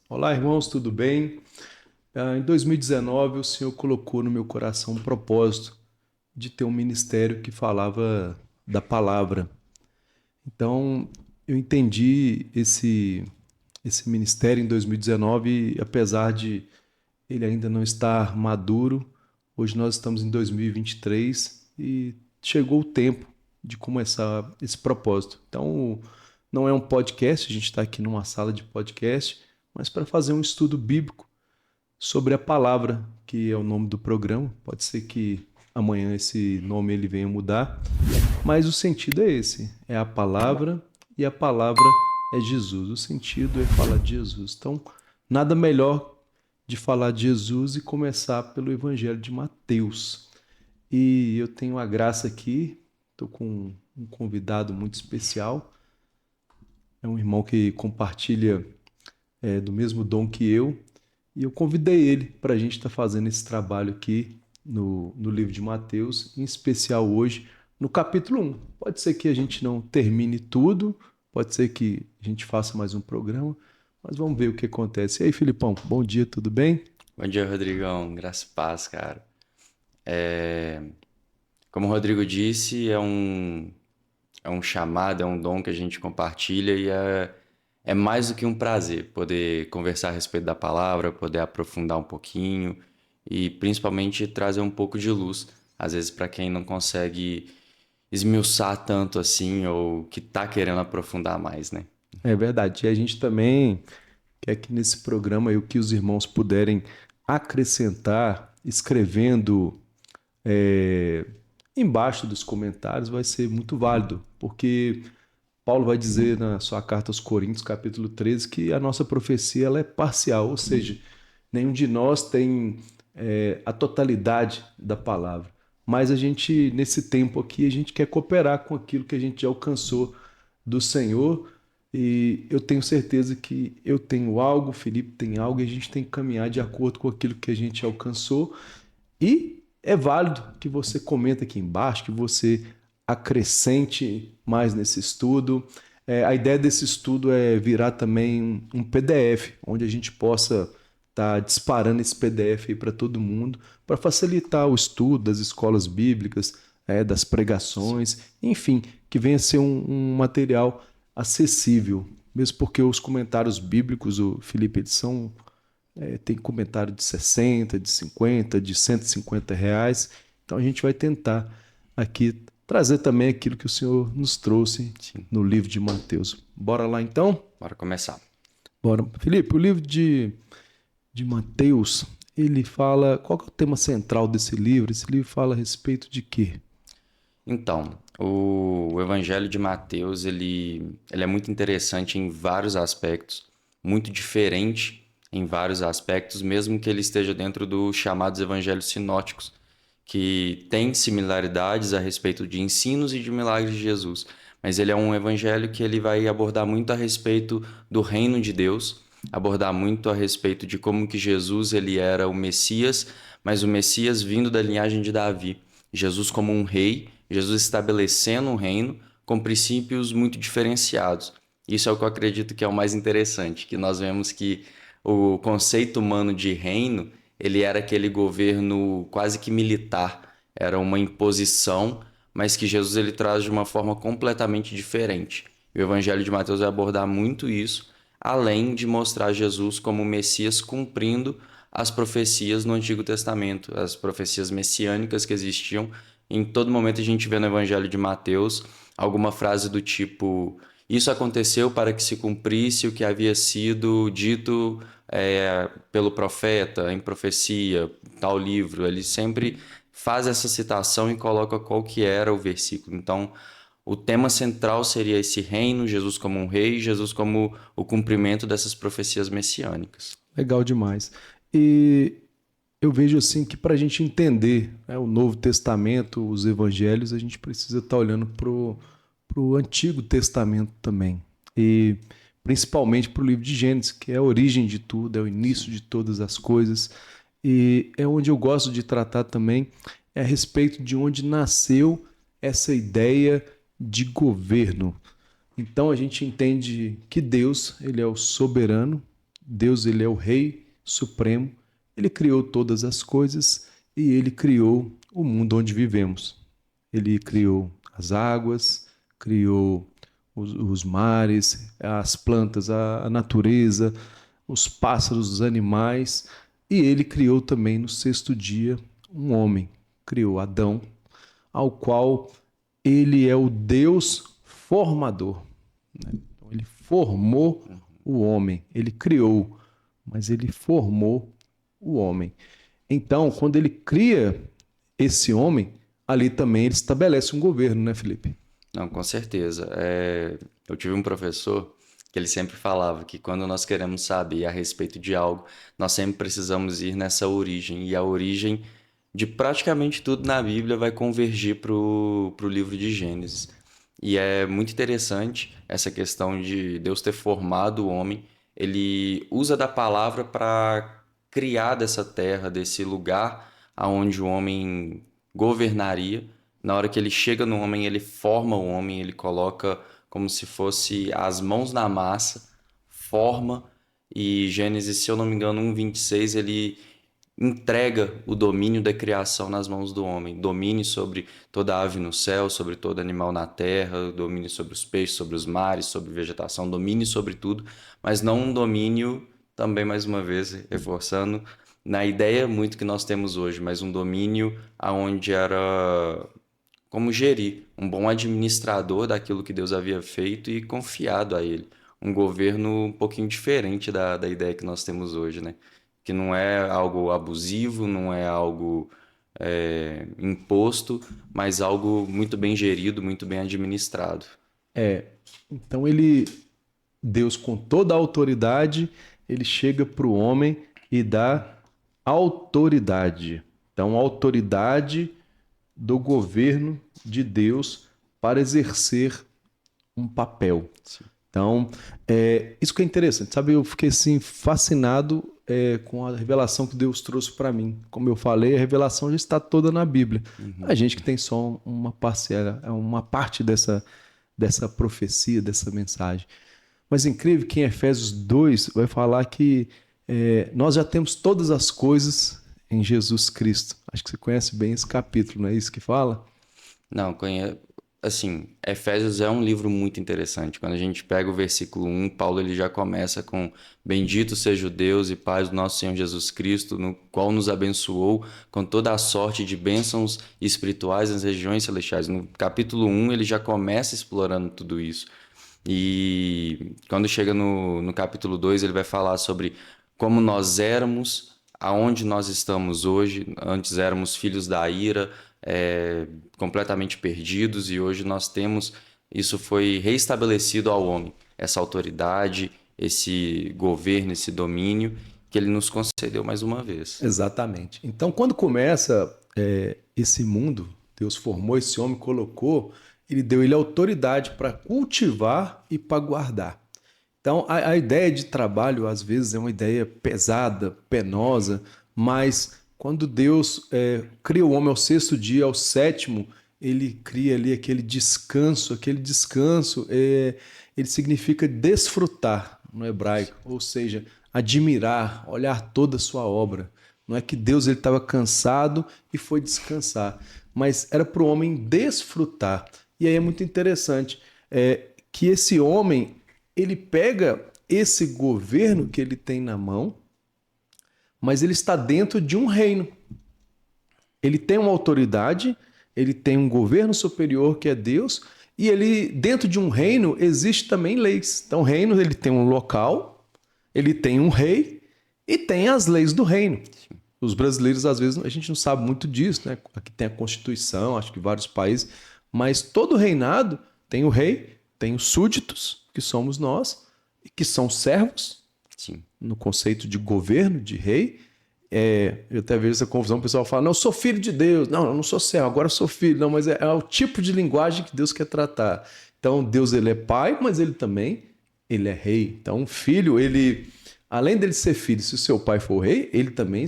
Olá, irmãos, tudo bem? Em 2019, o Senhor colocou no meu coração um propósito de ter um ministério que falava da palavra. Então, eu entendi esse ministério em 2019, e apesar de ele ainda não estar maduro, hoje nós estamos em 2023 e chegou o tempo de começar esse propósito. Então, não é um podcast, a gente está aqui numa sala de podcast, mas para fazer um estudo bíblico sobre a palavra, que é o nome do programa. Pode ser que amanhã esse nome ele venha mudar, mas o sentido é esse, é a palavra e a palavra é Jesus. O sentido é falar de Jesus. Então, nada melhor de falar de Jesus e começar pelo Evangelho de Mateus. E eu tenho a graça aqui, estou com um convidado muito especial, é um irmão que compartilha do mesmo dom que eu, e eu convidei ele para a gente estar fazendo esse trabalho aqui no livro de Mateus, em especial hoje, no capítulo 1. Pode ser que a gente não termine tudo, pode ser que a gente faça mais um programa, mas vamos ver o que acontece. E aí, Filipão, bom dia, tudo bem? Bom dia, Rodrigão. Graça e paz, cara. É, Como o Rodrigo disse, é um chamado, é um dom que a gente compartilha e é mais do que um prazer poder conversar a respeito da palavra, poder aprofundar um pouquinho e principalmente trazer um pouco de luz, às vezes para quem não consegue esmiuçar tanto assim ou que tá querendo aprofundar mais, né? É verdade. E a gente também quer que nesse programa aí, o que os irmãos puderem acrescentar, escrevendo é, embaixo dos comentários, vai ser muito válido, porque Paulo vai dizer na sua carta aos Coríntios, capítulo 13, que a nossa profecia ela é parcial, ou seja, nenhum de nós tem a totalidade da palavra. Mas a gente, nesse tempo aqui, a gente quer cooperar com aquilo que a gente já alcançou do Senhor. E eu tenho certeza que eu tenho algo, o Felipe tem algo, e a gente tem que caminhar de acordo com aquilo que a gente alcançou. E é válido que você comente aqui embaixo, que você acrescente mais nesse estudo. A ideia desse estudo é virar também um PDF, onde a gente possa estar disparando esse PDF aí para todo mundo, para facilitar o estudo das escolas bíblicas, das pregações, enfim, que venha a ser um material acessível, mesmo porque os comentários bíblicos, o Felipe, eles são tem comentário de 60, de 50, de R$ 150. Então a gente vai tentar aqui trazer também aquilo que o Senhor nos trouxe Sim. no livro de Mateus. Bora lá então? Bora começar. Bora. Felipe, o livro de Mateus, ele fala. Qual que é o tema central desse livro? Esse livro fala a respeito de quê? Então, o Evangelho de Mateus, ele é muito interessante em vários aspectos, muito diferente em vários aspectos, mesmo que ele esteja dentro dos chamados evangelhos sinóticos, que tem similaridades a respeito de ensinos e de milagres de Jesus. Mas ele é um evangelho que ele vai abordar muito a respeito do reino de Deus, abordar muito a respeito de como que Jesus ele era o Messias, mas o Messias vindo da linhagem de Davi. Jesus como um rei, Jesus estabelecendo um reino com princípios muito diferenciados. Isso é o que eu acredito que é o mais interessante, que nós vemos que o conceito humano de reino, ele era aquele governo quase que militar, era uma imposição, mas que Jesus ele traz de uma forma completamente diferente. E o Evangelho de Mateus vai abordar muito isso, além de mostrar Jesus como o Messias cumprindo as profecias no Antigo Testamento, as profecias messiânicas que existiam. Em todo momento a gente vê no Evangelho de Mateus alguma frase do tipo: Isso aconteceu para que se cumprisse o que havia sido dito pelo profeta em profecia, tal livro. Ele sempre faz essa citação e coloca qual que era o versículo. Então, o tema central seria esse reino, Jesus como um rei, Jesus como o cumprimento dessas profecias messiânicas. Legal demais. E eu vejo assim que para a gente entender, né, o Novo Testamento, os Evangelhos, a gente precisa estar olhando para o Antigo Testamento também. E principalmente para o livro de Gênesis, que é a origem de tudo, é o início de todas as coisas. E é onde eu gosto de tratar também a respeito de onde nasceu essa ideia de governo. Então a gente entende que Deus, ele é o soberano, Deus, ele é o Rei Supremo, ele criou todas as coisas e ele criou o mundo onde vivemos. Ele criou as águas, criou os mares, as plantas, a natureza, os pássaros, os animais, e ele criou também no sexto dia um homem, criou Adão, ao qual ele é o Deus formador. Né? Então, ele formou o homem, ele criou, mas ele formou o homem. Então, quando ele cria esse homem, ali também ele estabelece um governo, né, Felipe? Não, com certeza. Eu tive um professor que ele sempre falava que quando nós queremos saber a respeito de algo, nós sempre precisamos ir nessa origem. E a origem de praticamente tudo na Bíblia vai convergir para o livro de Gênesis. E é muito interessante essa questão de Deus ter formado o homem. Ele usa da palavra para criar dessa terra, desse lugar aonde o homem governaria. Na hora que ele chega no homem, ele forma o homem, ele coloca como se fosse as mãos na massa, forma, e Gênesis, se eu não me engano, 1:26, ele entrega o domínio da criação nas mãos do homem. Domínio sobre toda ave no céu, sobre todo animal na terra, domínio sobre os peixes, sobre os mares, sobre vegetação, domínio sobre tudo, mas não um domínio, também mais uma vez, reforçando, na ideia muito que nós temos hoje, mas um domínio aonde era como gerir, um bom administrador daquilo que Deus havia feito e confiado a ele. Um governo um pouquinho diferente da ideia que nós temos hoje, né? Que não é algo abusivo, não é algo imposto, mas algo muito bem gerido, muito bem administrado. Então Deus com toda a autoridade, ele chega para o homem e dá autoridade. Então, a autoridade do governo de Deus para exercer um papel. Sim. Então, isso que é interessante, sabe? Eu fiquei assim fascinado com a revelação que Deus trouxe para mim. Como eu falei, a revelação já está toda na Bíblia. A gente que tem só uma parcela, uma parte dessa profecia, dessa mensagem. Mas incrível que em Efésios 2 vai falar que nós já temos todas as coisas em Jesus Cristo. Acho que você conhece bem esse capítulo, não é isso que fala? Não, conheço. Assim, Efésios é um livro muito interessante. Quando a gente pega o versículo 1, Paulo ele já começa com Bendito seja o Deus e Pai do nosso Senhor Jesus Cristo, no qual nos abençoou com toda a sorte de bênçãos espirituais nas regiões celestiais. No capítulo 1 ele já começa explorando tudo isso. E quando chega no capítulo 2 ele vai falar sobre como nós éramos, aonde nós estamos hoje. Antes éramos filhos da ira, completamente perdidos, e hoje nós temos, isso foi reestabelecido ao homem, essa autoridade, esse governo, esse domínio que ele nos concedeu mais uma vez. Exatamente. Então, quando começa esse mundo, Deus formou esse homem, colocou, ele deu ele autoridade para cultivar e para guardar. Então, a ideia de trabalho, às vezes, é uma ideia pesada, penosa, mas quando Deus cria o homem ao sexto dia, ao sétimo, ele cria ali aquele descanso, ele significa desfrutar no hebraico, ou seja, admirar, olhar toda a sua obra. Não é que Deus estava cansado e foi descansar, mas era para o homem desfrutar. E aí é muito interessante que esse homem, ele pega esse governo que ele tem na mão, mas ele está dentro de um reino. Ele tem uma autoridade, ele tem um governo superior que é Deus, e ele dentro de um reino existe também leis. Então o reino ele tem um local, ele tem um rei e tem as leis do reino. Os brasileiros às vezes a gente não sabe muito disso, né? Aqui tem a Constituição, acho que vários países, mas todo reinado tem o rei, tem os súditos, que somos nós, que são servos. Sim. No conceito de governo, de rei. Eu até vejo essa confusão, o pessoal fala, não, eu sou filho de Deus. Não, eu não sou servo, agora eu sou filho. Não, mas é o tipo de linguagem que Deus quer tratar. Então, Deus, ele é pai, mas ele também, ele é rei. Então, um filho, ele, além dele ser filho, se o seu pai for rei, ele também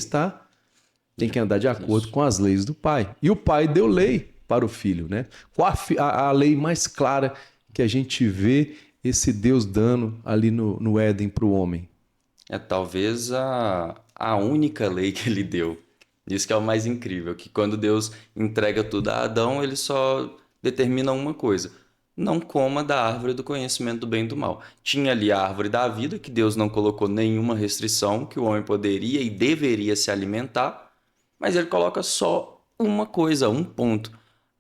tem que andar de acordo com as leis do pai. E o pai deu lei para o filho, né? Qual a lei mais clara que a gente vê esse Deus dando ali no Éden para o homem? É talvez a única lei que ele deu. Isso que é o mais incrível, que quando Deus entrega tudo a Adão, ele só determina uma coisa: não coma da árvore do conhecimento do bem e do mal. Tinha ali a árvore da vida, que Deus não colocou nenhuma restrição, que o homem poderia e deveria se alimentar, mas ele coloca só uma coisa, um ponto.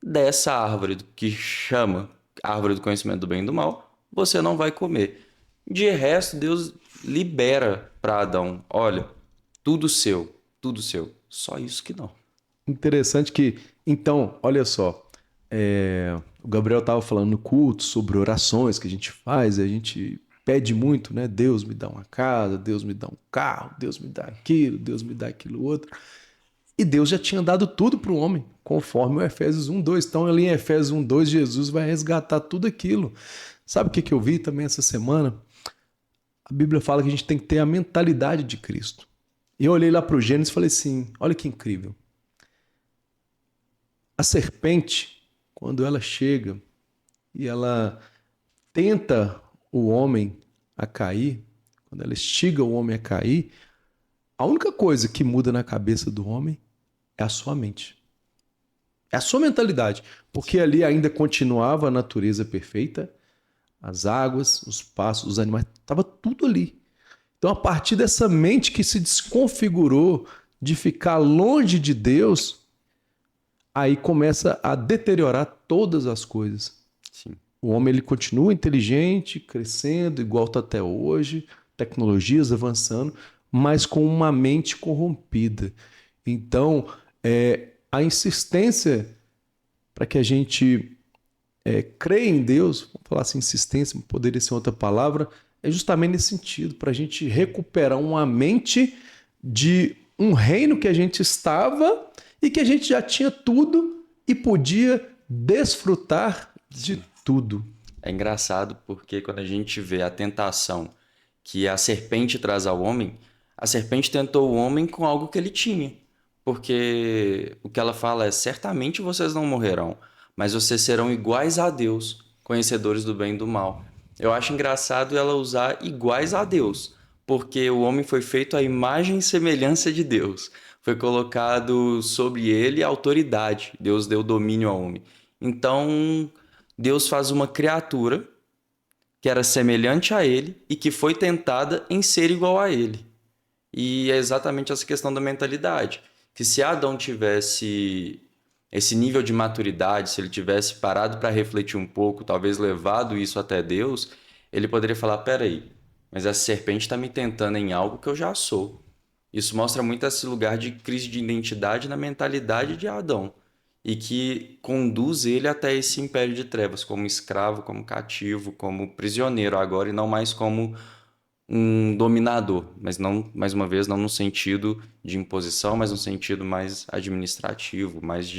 Dessa árvore que chama árvore do conhecimento do bem e do mal, você não vai comer. De resto, Deus libera para Adão: olha, tudo seu, tudo seu. Só isso que não. Interessante que, então, olha só, o Gabriel estava falando no culto sobre orações que a gente faz, e a gente pede muito, né? Deus me dá uma casa, Deus me dá um carro, Deus me dá aquilo, Deus me dá aquilo outro. E Deus já tinha dado tudo para o homem, conforme o Efésios 1:2. Então, ali em Efésios 1:2, Jesus vai resgatar tudo aquilo. Sabe o que eu vi também essa semana? A Bíblia fala que a gente tem que ter a mentalidade de Cristo. E eu olhei lá para o Gênesis e falei assim, olha que incrível. A serpente, quando ela chega e ela tenta o homem a cair, quando ela instiga o homem a cair, a única coisa que muda na cabeça do homem é a sua mente. É a sua mentalidade. Porque ali ainda continuava a natureza perfeita, as águas, os passos, os animais, estava tudo ali. Então, a partir dessa mente que se desconfigurou de ficar longe de Deus, aí começa a deteriorar todas as coisas. Sim. O homem ele continua inteligente, crescendo, igual está até hoje, tecnologias avançando, mas com uma mente corrompida. Então, a insistência para que a gente creia em Deus, vamos falar assim, insistência, poderia ser outra palavra, é justamente nesse sentido, para a gente recuperar uma mente de um reino que a gente estava e que a gente já tinha tudo e podia desfrutar de tudo. É engraçado porque quando a gente vê a tentação que a serpente traz ao homem, a serpente tentou o homem com algo que ele tinha. Porque o que ela fala é: certamente vocês não morrerão, mas vocês serão iguais a Deus, conhecedores do bem e do mal. Eu acho engraçado ela usar iguais a Deus, porque o homem foi feito à imagem e semelhança de Deus. Foi colocado sobre ele a autoridade. Deus deu domínio ao homem. Então, Deus faz uma criatura que era semelhante a ele e que foi tentada em ser igual a ele. E é exatamente essa questão da mentalidade. Que se Adão tivesse esse nível de maturidade, se ele tivesse parado para refletir um pouco, talvez levado isso até Deus, ele poderia falar: peraí, mas a serpente está me tentando em algo que eu já sou. Isso mostra muito esse lugar de crise de identidade na mentalidade de Adão e que conduz ele até esse império de trevas, como escravo, como cativo, como prisioneiro agora e não mais como um dominador, mas não, mais uma vez, não no sentido de imposição, mas no sentido mais administrativo, mais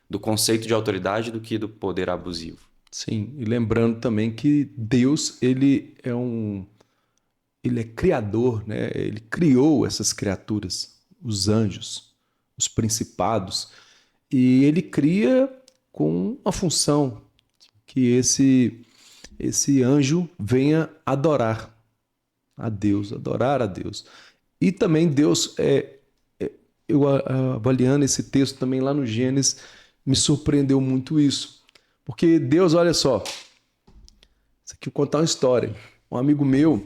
do conceito de autoridade do que do poder abusivo. Sim, e lembrando também que Deus, ele é criador, né? Ele criou essas criaturas, os anjos, os principados, e ele cria com uma função que esse anjo venha adorar a Deus, adorar a Deus. E também Deus, eu avaliando esse texto também lá no Gênesis, me surpreendeu muito isso. Porque Deus, olha só, isso aqui eu vou contar uma história. Um amigo meu,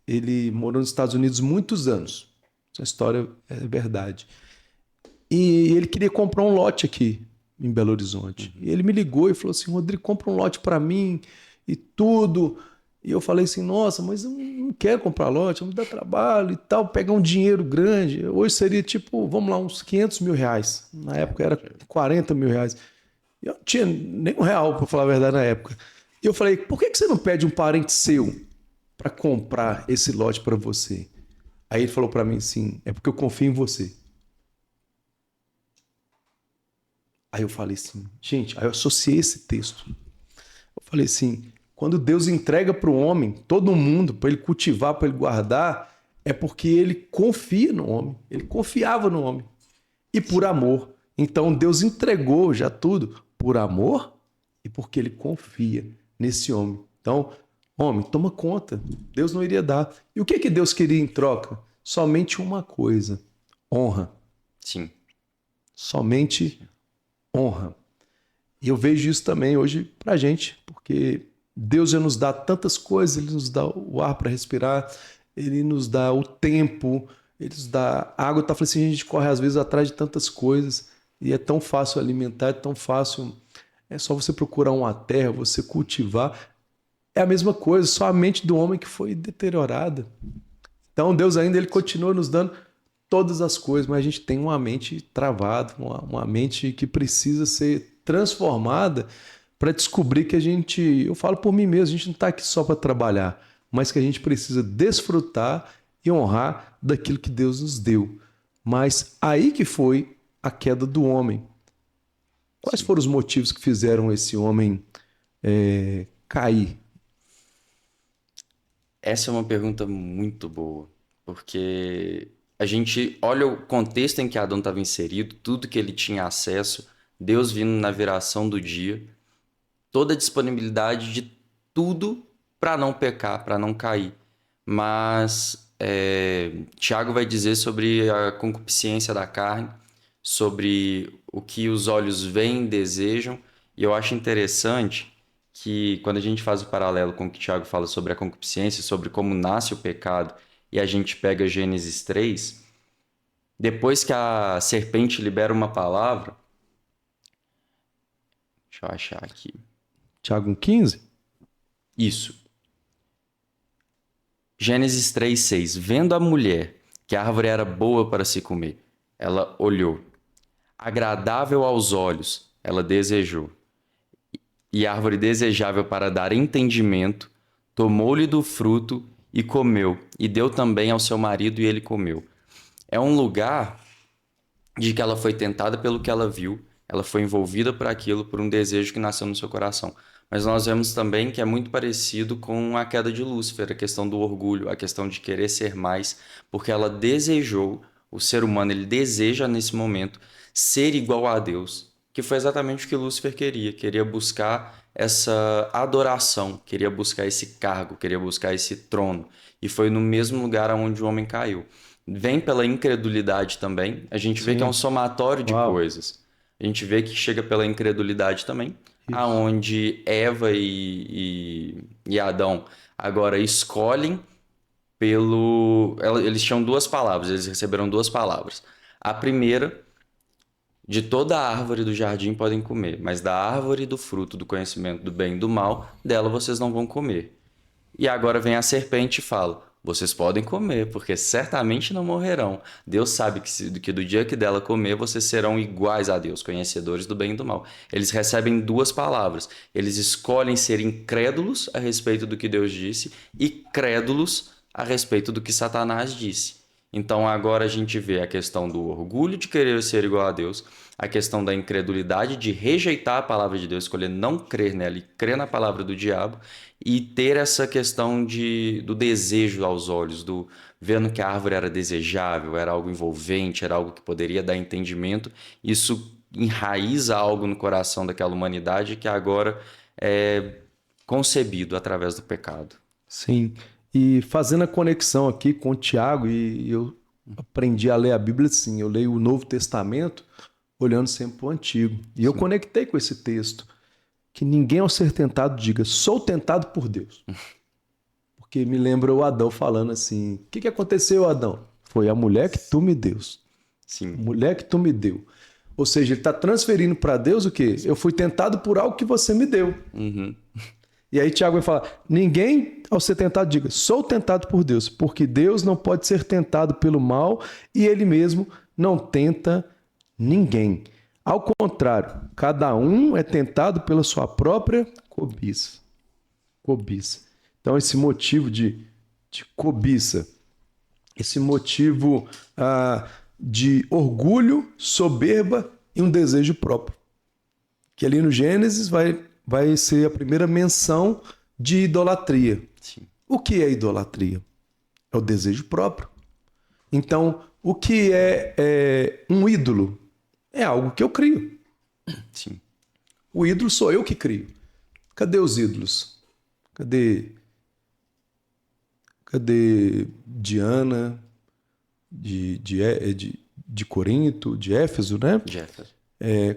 ele morou nos Estados Unidos muitos anos. Essa história é verdade. E ele queria comprar um lote aqui em Belo Horizonte. E ele me ligou e falou assim: Rodrigo, compra um lote para mim e tudo. E eu falei assim: nossa, mas eu não quero comprar lote, me dá trabalho e tal, pegar um dinheiro grande. Hoje seria tipo, vamos lá, uns 500 mil reais. Na época era 40 mil reais. E eu não tinha nem um real, para falar a verdade, na época. E eu falei: por que você não pede um parente seu para comprar esse lote para você? Aí ele falou para mim assim: é porque eu confio em você. Aí eu falei assim, gente, aí eu associei esse texto. Eu falei assim: quando Deus entrega para o homem, todo mundo, para ele cultivar, para ele guardar, é porque ele confia no homem. Ele confiava no homem. E por amor. Então Deus entregou já tudo por amor e porque ele confia nesse homem. Então, Homem, toma conta. Deus não iria dar. E o que que Deus queria em troca? Somente uma coisa: honra. Sim. Somente honra. E eu vejo isso também hoje pra gente, porque Deus já nos dá tantas coisas, Ele nos dá o ar para respirar, Ele nos dá o tempo, Ele nos dá água. Tá falando assim, a gente corre às vezes atrás de tantas coisas e é tão fácil alimentar, é tão fácil. É só você procurar uma terra, você cultivar. É a mesma coisa, só a mente do homem que foi deteriorada. Então Deus ainda ele continua nos dando todas as coisas, mas a gente tem uma mente travada, uma mente que precisa ser transformada para descobrir que a gente, eu falo por mim mesmo, a gente não está aqui só para trabalhar, mas que a gente precisa desfrutar e honrar daquilo que Deus nos deu. Mas aí que foi a queda do homem. Quais Sim. foram os motivos que fizeram esse homem cair? Essa é uma pergunta muito boa, porque a gente olha o contexto em que Adão estava inserido, tudo que ele tinha acesso, Deus vindo na viração do dia, toda a disponibilidade de tudo para não pecar, para não cair. Mas Tiago vai dizer sobre a concupiscência da carne, sobre o que os olhos veem e desejam, e eu acho interessante que quando a gente faz o paralelo com o que Tiago fala sobre a concupiscência, sobre como nasce o pecado, e a gente pega Gênesis 3, depois que a serpente libera uma palavra, deixa eu achar aqui. Tiago 15? Isso. Gênesis 3:6. Vendo a mulher que a árvore era boa para se comer, ela olhou. Agradável aos olhos, ela desejou. E árvore desejável para dar entendimento, tomou-lhe do fruto e comeu, e deu também ao seu marido e ele comeu. É um lugar de que ela foi tentada pelo que ela viu, ela foi envolvida por aquilo, por um desejo que nasceu no seu coração. Mas nós vemos também que é muito parecido com a queda de Lúcifer, a questão do orgulho, a questão de querer ser mais, porque ela desejou, o ser humano, ele deseja nesse momento ser igual a Deus, que foi exatamente o que Lúcifer queria, queria buscar essa adoração, queria buscar esse cargo, queria buscar esse trono, e foi no mesmo lugar onde o homem caiu. Vem pela incredulidade também. A gente vê que é um Sim. somatório de Uau, coisas. A gente vê que chega pela incredulidade também, isso. aonde Eva e Adão agora escolhem eles tinham duas palavras, eles receberam duas palavras. A primeira, de toda a árvore do jardim podem comer, mas da árvore do fruto do conhecimento do bem e do mal, dela vocês não vão comer. E agora vem a serpente e fala: vocês podem comer, porque certamente não morrerão. Deus sabe que do dia que dela comer, vocês serão iguais a Deus, conhecedores do bem e do mal. Eles recebem duas palavras. Eles escolhem ser incrédulos a respeito do que Deus disse e crédulos a respeito do que Satanás disse. Então agora a gente vê a questão do orgulho de querer ser igual a Deus, a questão da incredulidade de rejeitar a palavra de Deus, escolher não crer nela e crer na palavra do diabo, e ter essa questão do desejo aos olhos, do vendo que a árvore era desejável, era algo envolvente, era algo que poderia dar entendimento. Isso enraiza algo no coração daquela humanidade que agora é concebido através do pecado. Sim. E fazendo a conexão aqui com o Tiago, e eu aprendi a ler a Bíblia assim, eu leio o Novo Testamento olhando sempre para o Antigo. E eu Sim. conectei com esse texto, que ninguém ao ser tentado diga, sou tentado por Deus. Porque me lembra o Adão falando assim, o que aconteceu, Adão? Foi a mulher que tu me deu. A Sim. mulher que tu me deu. Ou seja, ele está transferindo para Deus o quê? Eu fui tentado por algo que você me deu. Uhum. E aí Tiago vai falar, ninguém ao ser tentado diga, sou tentado por Deus, porque Deus não pode ser tentado pelo mal e ele mesmo não tenta ninguém. Ao contrário, cada um é tentado pela sua própria cobiça. Cobiça. Então esse motivo de cobiça, esse motivo de orgulho, soberba e um desejo próprio. Que ali no Gênesis vai ser a primeira menção de idolatria. Sim. O que é idolatria? É o desejo próprio. Então, o que é um ídolo? É algo que eu crio. Sim. O ídolo sou eu que crio. Cadê os ídolos? Cadê? Cadê Diana de Corinto, de Éfeso, né? Jefferson.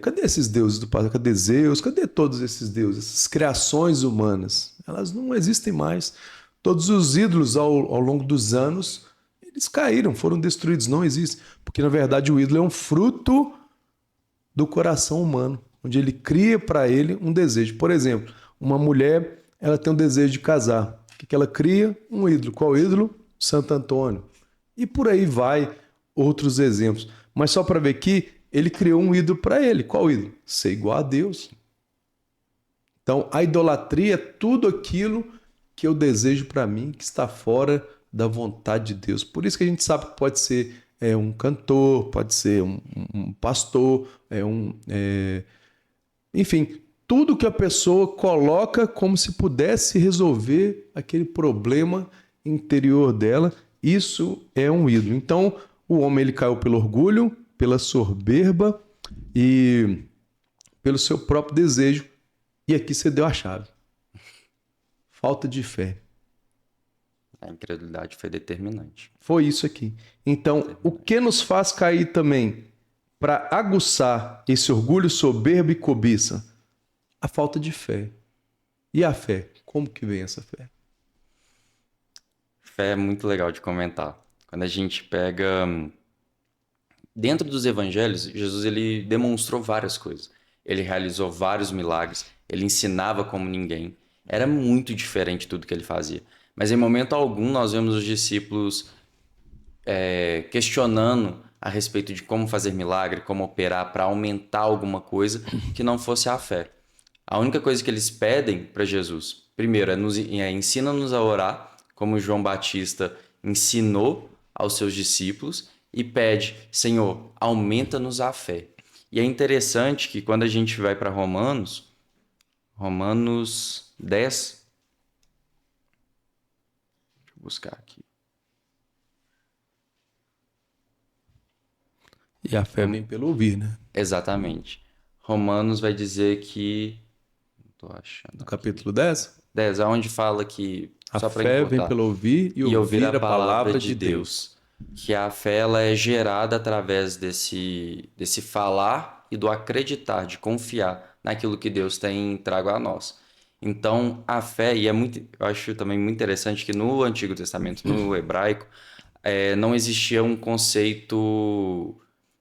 Cadê esses deuses do passado? Cadê Zeus? Cadê todos esses deuses? Essas criações humanas? Elas não existem mais. Todos os ídolos ao longo dos anos, eles caíram, foram destruídos, não existem. Porque, na verdade, o ídolo é um fruto do coração humano, onde ele cria para ele um desejo. Por exemplo, uma mulher, ela tem um desejo de casar. O que ela cria? Um ídolo. Qual ídolo? Santo Antônio. E por aí vai outros exemplos. Mas só para ver que ele criou um ídolo para ele. Qual ídolo? Ser igual a Deus. Então, a idolatria é tudo aquilo que eu desejo para mim, que está fora da vontade de Deus. Por isso que a gente sabe que pode ser um cantor, pode ser um pastor, enfim, tudo que a pessoa coloca como se pudesse resolver aquele problema interior dela, isso é um ídolo. Então, o homem ele caiu pelo orgulho, pela soberba e pelo seu próprio desejo. E aqui você deu a chave. Falta de fé. A incredulidade foi determinante. Foi isso aqui. Então, o que nos faz cair também para aguçar esse orgulho, soberba e cobiça? A falta de fé. E a fé? Como que vem essa fé? Fé é muito legal de comentar. Quando a gente pega dentro dos evangelhos, Jesus ele demonstrou várias coisas. Ele realizou vários milagres, ele ensinava como ninguém. Era muito diferente tudo que ele fazia. Mas em momento algum nós vemos os discípulos questionando a respeito de como fazer milagre, como operar para aumentar alguma coisa que não fosse a fé. A única coisa que eles pedem para Jesus, primeiro, ensina-nos a orar, como João Batista ensinou aos seus discípulos, e pede, Senhor, aumenta-nos a fé. E é interessante que quando a gente vai para Romanos 10, deixa eu buscar aqui. E a fé vem pelo ouvir, né? Exatamente. Romanos vai dizer que... Não tô achando. No capítulo 10, 10, aonde fala que... a Só para fé vem encurtar. pelo ouvir e ouvir a palavra de Deus. Que a fé ela é gerada através desse falar e do acreditar, de confiar naquilo que Deus tem trago a nós. Então, a fé, e eu acho também muito interessante que no Antigo Testamento, no hebraico, não existia um conceito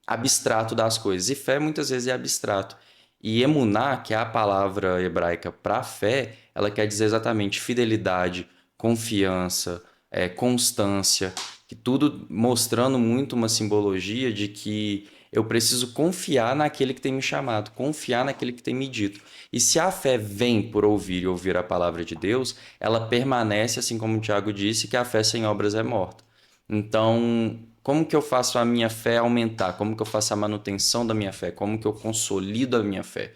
abstrato das coisas. E fé muitas vezes é abstrato. E emuná, que é a palavra hebraica para fé, ela quer dizer exatamente fidelidade, confiança, constância, que tudo mostrando muito uma simbologia de que eu preciso confiar naquele que tem me chamado, confiar naquele que tem me dito. E se a fé vem por ouvir e ouvir a palavra de Deus, ela permanece, assim como o Tiago disse, que a fé sem obras é morta. Então, como que eu faço a minha fé aumentar? Como que eu faço a manutenção da minha fé? Como que eu consolido a minha fé?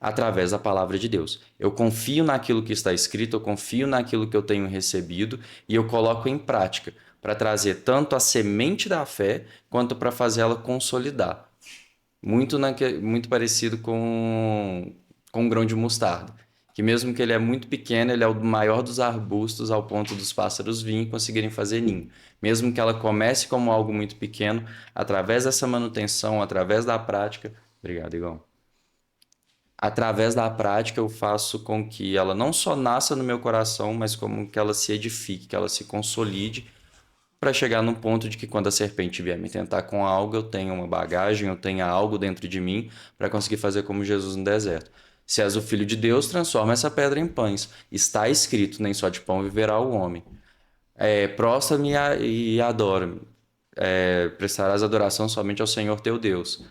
Através da palavra de Deus. Eu confio naquilo que está escrito, eu confio naquilo que eu tenho recebido e eu coloco em prática para trazer tanto a semente da fé quanto para fazer ela consolidar. Muito parecido com um grão de mostarda, que mesmo que ele é muito pequeno, ele é o maior dos arbustos ao ponto dos pássaros virem e conseguirem fazer ninho. Mesmo que ela comece como algo muito pequeno, através dessa manutenção, através da prática... Obrigado, Igor. Através da prática eu faço com que ela não só nasça no meu coração, mas como que ela se edifique, que ela se consolide, para chegar num ponto de que quando a serpente vier me tentar com algo, eu tenha uma bagagem, eu tenha algo dentro de mim para conseguir fazer como Jesus no deserto. Se és o Filho de Deus, transforma essa pedra em pães. Está escrito, nem só de pão viverá o homem. Prostra-me e adora-me. Prestarás adoração somente ao Senhor teu Deus.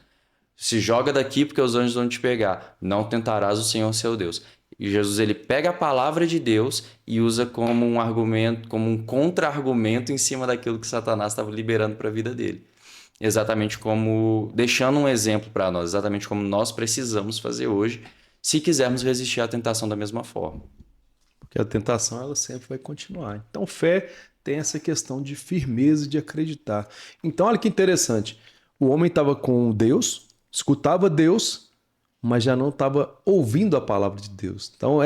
Se joga daqui porque os anjos vão te pegar. Não tentarás o Senhor seu Deus. E Jesus ele pega a palavra de Deus e usa como um argumento, como um contra-argumento em cima daquilo que Satanás estava liberando para a vida dele. Exatamente como deixando um exemplo para nós, exatamente como nós precisamos fazer hoje, se quisermos resistir à tentação da mesma forma. Porque a tentação ela sempre vai continuar. Então, fé tem essa questão de firmeza, de acreditar. Então, olha que interessante. O homem estava com Deus, escutava Deus, mas já não estava ouvindo a palavra de Deus. Então,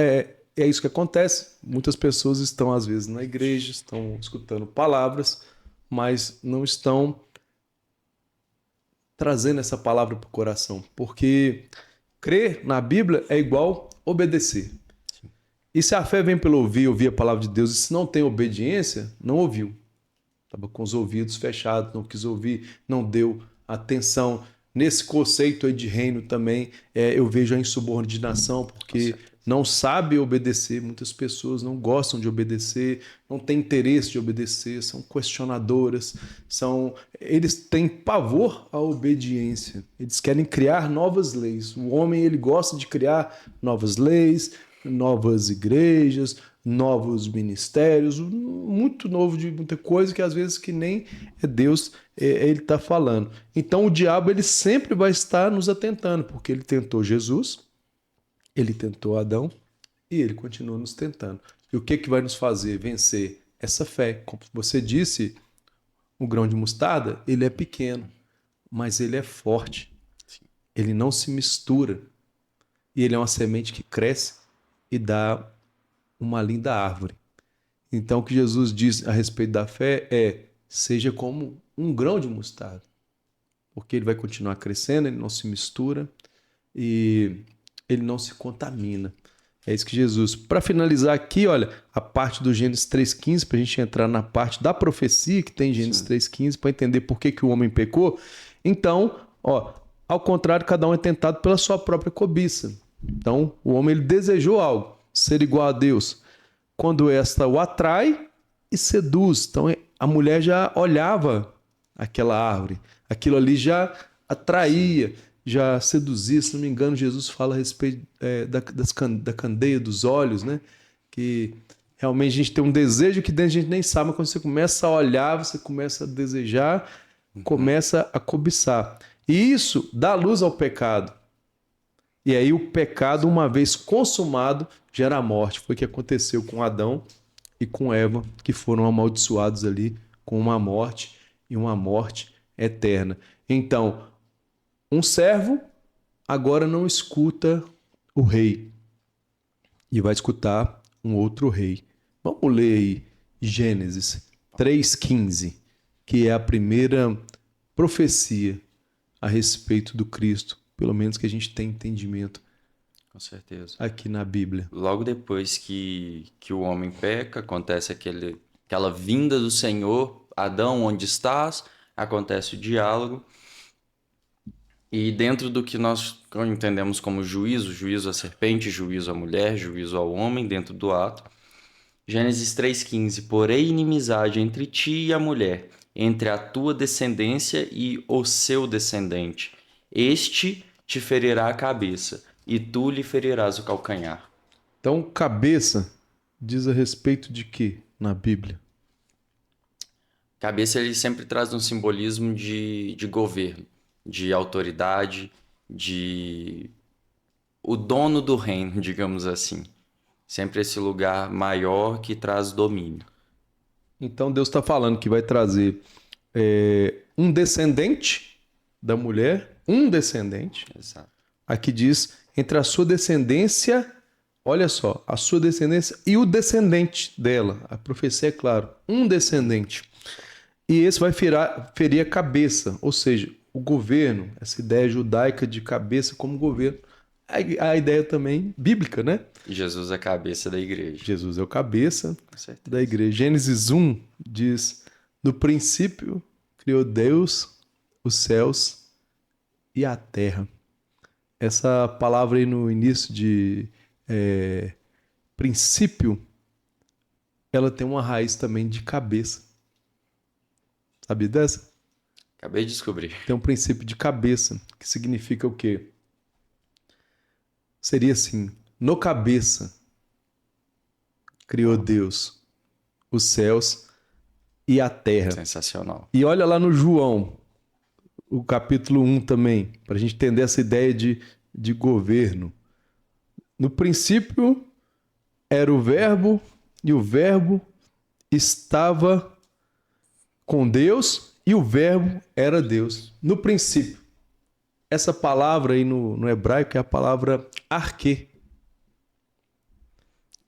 é isso que acontece. Muitas pessoas estão, às vezes, na igreja, estão escutando palavras, mas não estão trazendo essa palavra para o coração. Porque crer na Bíblia é igual obedecer. E se a fé vem pelo ouvir a palavra de Deus, e se não tem obediência, não ouviu. Estava com os ouvidos fechados, não quis ouvir, não deu atenção. Nesse conceito aí de reino também, eu vejo a insubordinação, porque não sabe obedecer. Muitas pessoas não gostam de obedecer, não têm interesse de obedecer, são questionadoras, eles têm pavor à obediência. Eles querem criar novas leis. O homem, ele gosta de criar novas leis, novas igrejas, novos ministérios, muito novo de muita coisa que às vezes que nem é Deus ele está falando. Então o diabo ele sempre vai estar nos atentando, porque ele tentou Jesus, ele tentou Adão e ele continua nos tentando. E o que vai nos fazer vencer? Essa fé. Como você disse, o grão de mostarda, ele é pequeno, mas ele é forte. Ele não se mistura. E ele é uma semente que cresce e dá uma linda árvore. Então, o que Jesus diz a respeito da fé é: seja como um grão de mostarda, porque ele vai continuar crescendo, ele não se mistura e ele não se contamina. É isso que Jesus... Para finalizar aqui, olha, a parte do Gênesis 3,15, para a gente entrar na parte da profecia que tem em Gênesis 3,15, para entender por que o homem pecou. Então, ao contrário, cada um é tentado pela sua própria cobiça. Então, o homem ele desejou algo, ser igual a Deus, quando esta o atrai e seduz. Então, a mulher já olhava aquela árvore, aquilo ali já atraía, já seduzia. Se não me engano, Jesus fala a respeito da candeia dos olhos, né? Que realmente a gente tem um desejo que dentro a gente nem sabe, mas quando você começa a olhar, você começa a desejar, começa a cobiçar. E isso dá luz ao pecado. E aí o pecado, uma vez consumado, gera a morte. Foi o que aconteceu com Adão e com Eva, que foram amaldiçoados ali com uma morte e uma morte eterna. Então, um servo agora não escuta o rei e vai escutar um outro rei. Vamos ler aí Gênesis 3,15, que é a primeira profecia a respeito do Cristo, pelo menos que a gente tem entendimento. Com certeza. Aqui na Bíblia. Logo depois que o homem peca, acontece aquela vinda do Senhor: Adão, onde estás? Acontece o diálogo. E dentro do que nós entendemos como juízo à serpente, juízo à mulher, juízo ao homem, dentro do ato. Gênesis 3,15: porém inimizade entre ti e a mulher, entre a tua descendência e o seu descendente. Este te ferirá a cabeça, e tu lhe ferirás o calcanhar. Então, cabeça diz a respeito de quê na Bíblia? Cabeça, ele sempre traz um simbolismo de governo, de autoridade, de o dono do reino, digamos assim. Sempre esse lugar maior que traz domínio. Então, Deus está falando que vai trazer um descendente da mulher, um descendente. Exato. Aqui diz, entre a sua descendência, olha só, a sua descendência e o descendente dela. A profecia é claro, um descendente. E esse vai ferir a cabeça, ou seja, o governo, essa ideia judaica de cabeça como governo. A ideia também bíblica, né? Jesus é a cabeça da igreja. Jesus é o cabeça da igreja. Gênesis 1 diz, no princípio criou Deus os céus e a terra. Essa palavra aí no início de princípio, ela tem uma raiz também de cabeça. Sabia dessa? Acabei de descobrir. Tem um princípio de cabeça, que significa o quê? Seria assim, no cabeça criou Deus os céus e a terra. Sensacional. E olha lá no João, o capítulo 1 também, para a gente entender essa ideia de governo. No princípio era o verbo, e o verbo estava com Deus, e o verbo era Deus. No princípio. Essa palavra aí no hebraico é a palavra arquê.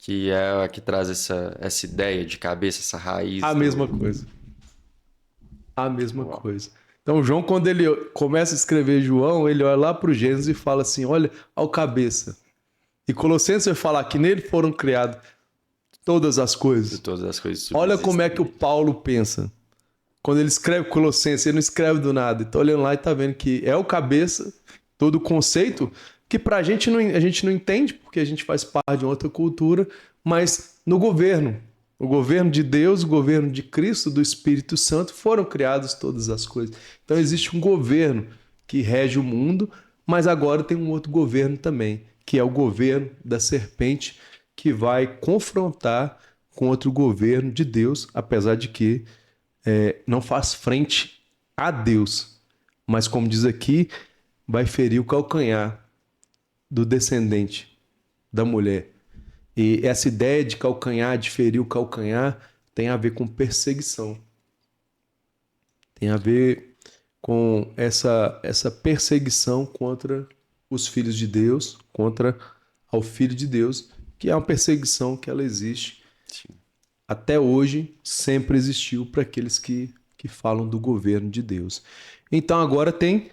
que é a que traz essa ideia de cabeça, essa raiz A mesma coisa. A mesma Uau. coisa. Então, João, quando ele começa a escrever João, ele olha lá para o Gênesis e fala assim: olha, ao cabeça. E Colossenses vai falar que nele foram criadas todas as De coisas. todas as coisas Olha como é que o subsistentes. Paulo pensa. Quando ele escreve Colossenses, ele não escreve do nada. Então, olhando lá e tá vendo que é o cabeça, todo o conceito, que pra gente não, a gente não entende, porque a gente faz parte de outra cultura, mas no governo. O governo de Deus, o governo de Cristo, do Espírito Santo, foram criadas todas as coisas. Então existe um governo que rege o mundo, mas agora tem um outro governo também, que é o governo da serpente, que vai confrontar com outro governo de Deus, apesar de que não faz frente a Deus, mas como diz aqui, vai ferir o calcanhar do descendente da mulher. E essa ideia de calcanhar, de ferir o calcanhar, tem a ver com perseguição. Tem a ver com essa perseguição contra os filhos de Deus, contra ao Filho de Deus, que é uma perseguição que ela existe Sim. até hoje, sempre existiu para aqueles que falam do governo de Deus. Então agora tem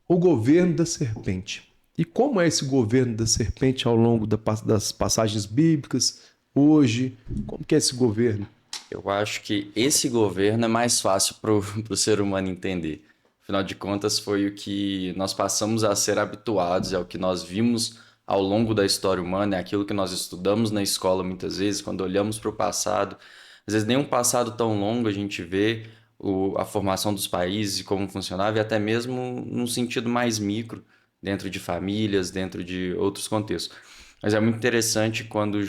o governo da serpente. E como é esse governo da serpente ao longo das passagens bíblicas, hoje? Como que é esse governo? Eu acho que esse governo é mais fácil para o ser humano entender. Afinal de contas, foi o que nós passamos a ser habituados, é o que nós vimos ao longo da história humana, é aquilo que nós estudamos na escola muitas vezes, quando olhamos para o passado. Às vezes, nem um passado tão longo a gente vê a formação dos países e como funcionava, e até mesmo num sentido mais micro, dentro de famílias, dentro de outros contextos. Mas é muito interessante quando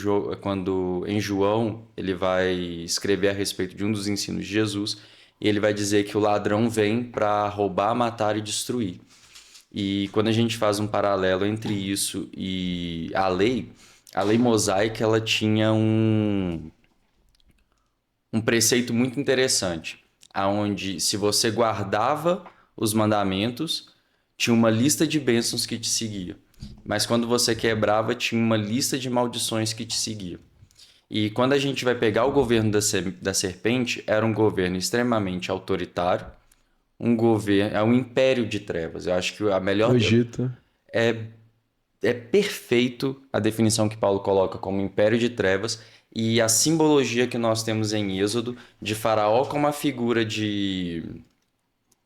em João ele vai escrever a respeito de um dos ensinos de Jesus e ele vai dizer que o ladrão vem para roubar, matar e destruir. E quando a gente faz um paralelo entre isso e a lei mosaica ela tinha um preceito muito interessante, aonde se você guardava os mandamentos, tinha uma lista de bênçãos que te seguia. Mas quando você quebrava, tinha uma lista de maldições que te seguia. E quando a gente vai pegar o governo da serpente, era um governo extremamente autoritário, um governo, é um império de trevas. Eu acho que a O melhor Egito. é é perfeito a definição que Paulo coloca como império de trevas e a simbologia que nós temos em Êxodo de Faraó como a figura de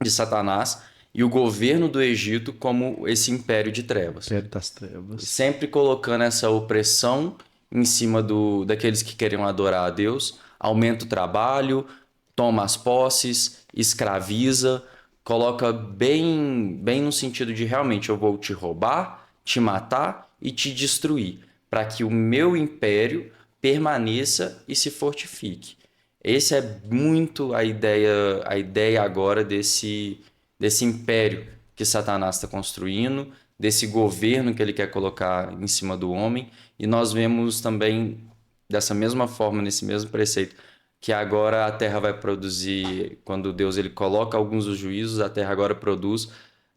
Satanás e o governo do Egito como esse império de trevas. Império das Trevas. Sempre colocando essa opressão em cima daqueles que queriam adorar a Deus, aumenta o trabalho, toma as posses, escraviza, coloca bem no sentido de realmente eu vou te roubar, te matar e te destruir, para que o meu império permaneça e se fortifique. Essa é muito a ideia agora desse império que Satanás está construindo, desse governo que ele quer colocar em cima do homem. E nós vemos também, dessa mesma forma, nesse mesmo preceito, que agora a terra vai produzir, quando Deus ele coloca alguns dos juízos, a terra agora produz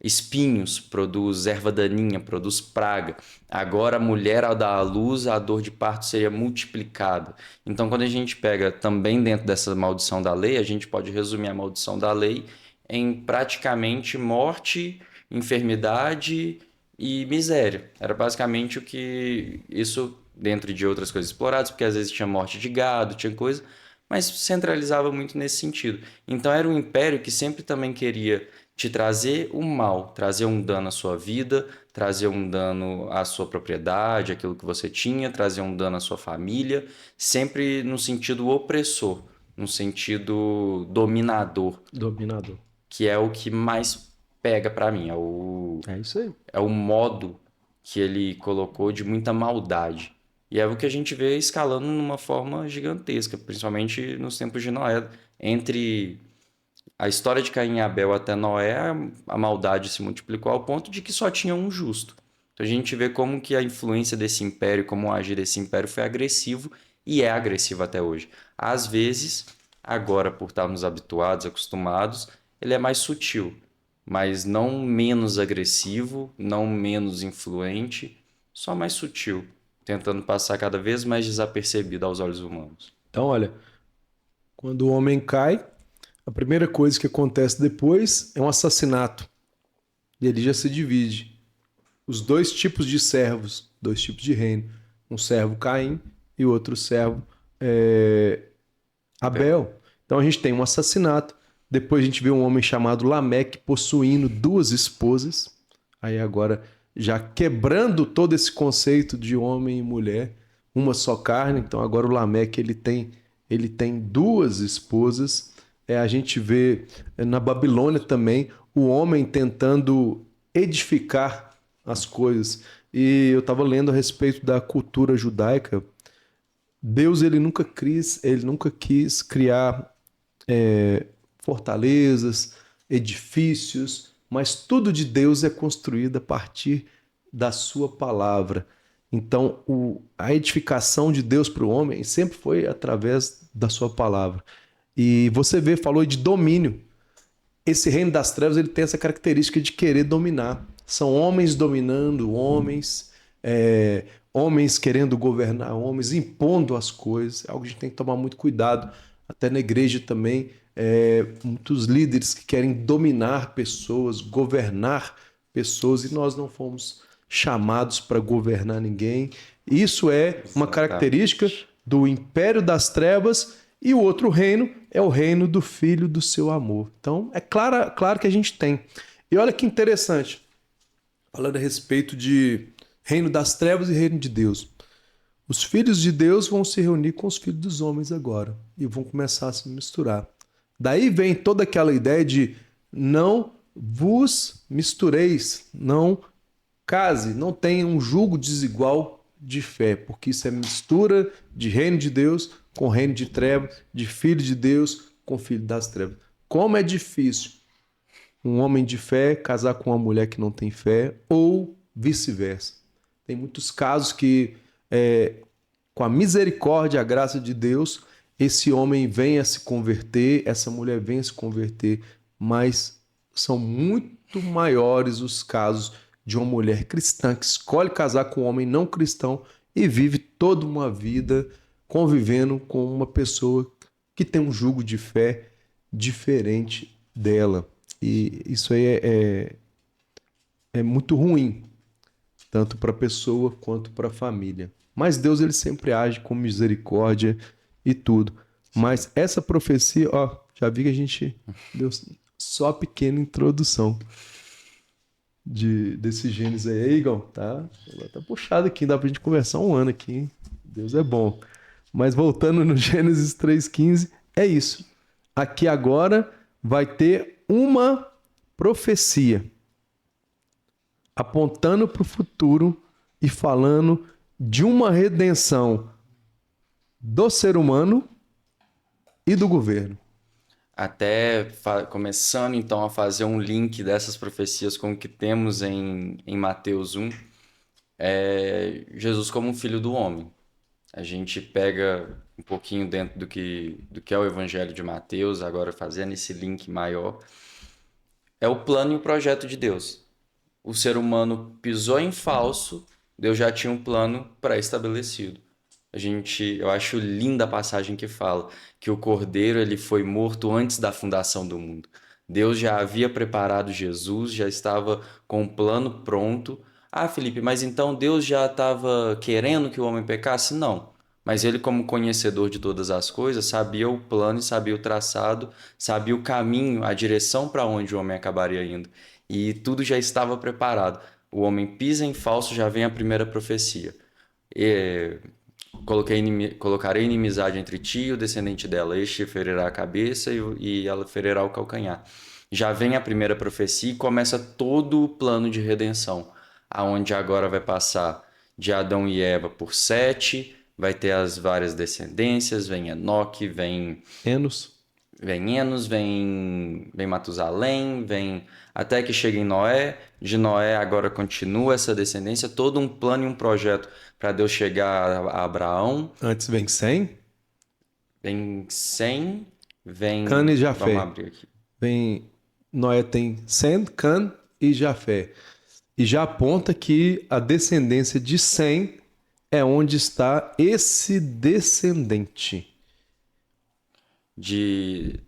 espinhos, produz erva daninha, produz praga. Agora a mulher ao dar à luz, a dor de parto seria multiplicada. Então, quando a gente pega também dentro dessa maldição da lei, a gente pode resumir a maldição da lei em praticamente morte, enfermidade e miséria. Era basicamente o que isso, dentro de outras coisas exploradas, porque às vezes tinha morte de gado, tinha coisa, mas centralizava muito nesse sentido. Então era um império que sempre também queria te trazer o mal, trazer um dano à sua vida, trazer um dano à sua propriedade, aquilo que você tinha, trazer um dano à sua família, sempre no sentido opressor, no sentido dominador, Dominador. que é o que mais pega para mim, É isso aí. é o modo que ele colocou de muita maldade. E é o que a gente vê escalando numa forma gigantesca, principalmente nos tempos de Noé. Entre a história de Caim e Abel até Noé, a maldade se multiplicou ao ponto de que só tinha um justo. Então a gente vê como que a influência desse império, como o agir desse império foi agressivo e é agressivo até hoje. Às vezes, agora por estarmos habituados, acostumados, ele é mais sutil, mas não menos agressivo, não menos influente, só mais sutil. tentando passar cada vez mais desapercebido aos olhos humanos. Então, olha, quando o homem cai, a primeira coisa que acontece depois é um assassinato. E ele já se divide. Os dois tipos de servos, dois tipos de reino. Um servo Caim e outro servo Abel. Então a gente tem um assassinato. Depois a gente vê um homem chamado Lameque possuindo duas esposas. Aí agora já quebrando todo esse conceito de homem e mulher, uma só carne. Então agora o Lameque ele tem duas esposas. A gente vê na Babilônia também o homem tentando edificar as coisas. E eu estava lendo a respeito da cultura judaica. Deus ele nunca quis criar fortalezas, edifícios, mas tudo de Deus é construído a partir da sua palavra. Então, a edificação de Deus para o homem sempre foi através da sua palavra. E você vê, falou de domínio. Esse reino das trevas ele tem essa característica de querer dominar. São homens dominando homens, homens querendo governar homens, impondo as coisas. É algo que a gente tem que tomar muito cuidado. Até na igreja também, muitos líderes que querem dominar pessoas, governar pessoas, e nós não fomos chamados para governar ninguém. Isso é uma característica do império das trevas, e o outro reino é o reino do Filho do seu amor. Então, é claro que a gente tem. E olha que interessante, falando a respeito de reino das trevas e reino de Deus. Os filhos de Deus vão se reunir com os filhos dos homens agora e vão começar a se misturar. Daí vem toda aquela ideia de não vos mistureis, não case, não tenha um julgo desigual de fé, porque isso é mistura de reino de Deus com reino de trevas, de filho de Deus com filho das trevas. Como é difícil um homem de fé casar com uma mulher que não tem fé, ou vice-versa. Tem muitos casos que, com a misericórdia e a graça de Deus, esse homem vem a se converter, essa mulher vem a se converter, mas são muito maiores os casos de uma mulher cristã que escolhe casar com um homem não cristão e vive toda uma vida convivendo com uma pessoa que tem um jugo de fé diferente dela. E isso aí é muito ruim, tanto para a pessoa quanto para a família. Mas Deus ele sempre age com misericórdia e tudo. Mas essa profecia, ó, já vi que a gente deu só a pequena introdução desse Gênesis aí, Igor. Tá puxado aqui, dá pra gente conversar um ano aqui, hein? Deus é bom. Mas voltando no Gênesis 3,15, é isso. Aqui agora vai ter uma profecia apontando para o futuro e falando de uma redenção do ser humano e do governo. Até começando então a fazer um link dessas profecias com o que temos em Mateus 1, Jesus como um filho do homem. A gente pega um pouquinho dentro do que é o Evangelho de Mateus, agora fazendo esse link maior. É o plano e o projeto de Deus. O ser humano pisou em falso, Deus já tinha um plano pré-estabelecido. Eu acho linda a passagem que fala que o Cordeiro ele foi morto antes da fundação do mundo. Deus já havia preparado Jesus, já estava com o plano pronto. Ah, Felipe, mas então Deus já estava querendo que o homem pecasse? Não. Mas ele, como conhecedor de todas as coisas, sabia o plano e sabia o traçado, sabia o caminho, a direção para onde o homem acabaria indo. E tudo já estava preparado. O homem pisa em falso, já vem a primeira profecia. Colocarei inimizade entre ti e o descendente dela. Este ferirá a cabeça e ela ferirá o calcanhar. Já vem a primeira profecia e começa todo o plano de redenção, aonde agora vai passar de Adão e Eva por Sete, vai ter as várias descendências, vem Enoque, vem Enos, vem Matusalém, vem até que chega em Noé. De Noé agora continua essa descendência, todo um plano e um projeto para Deus chegar a Abraão. antes vem Sem, Vem Sem, vem... Can e Jafé. Vamos abrir aqui. Noé tem Sem, Can e Jafé. E já aponta que a descendência de Sem é onde está esse descendente.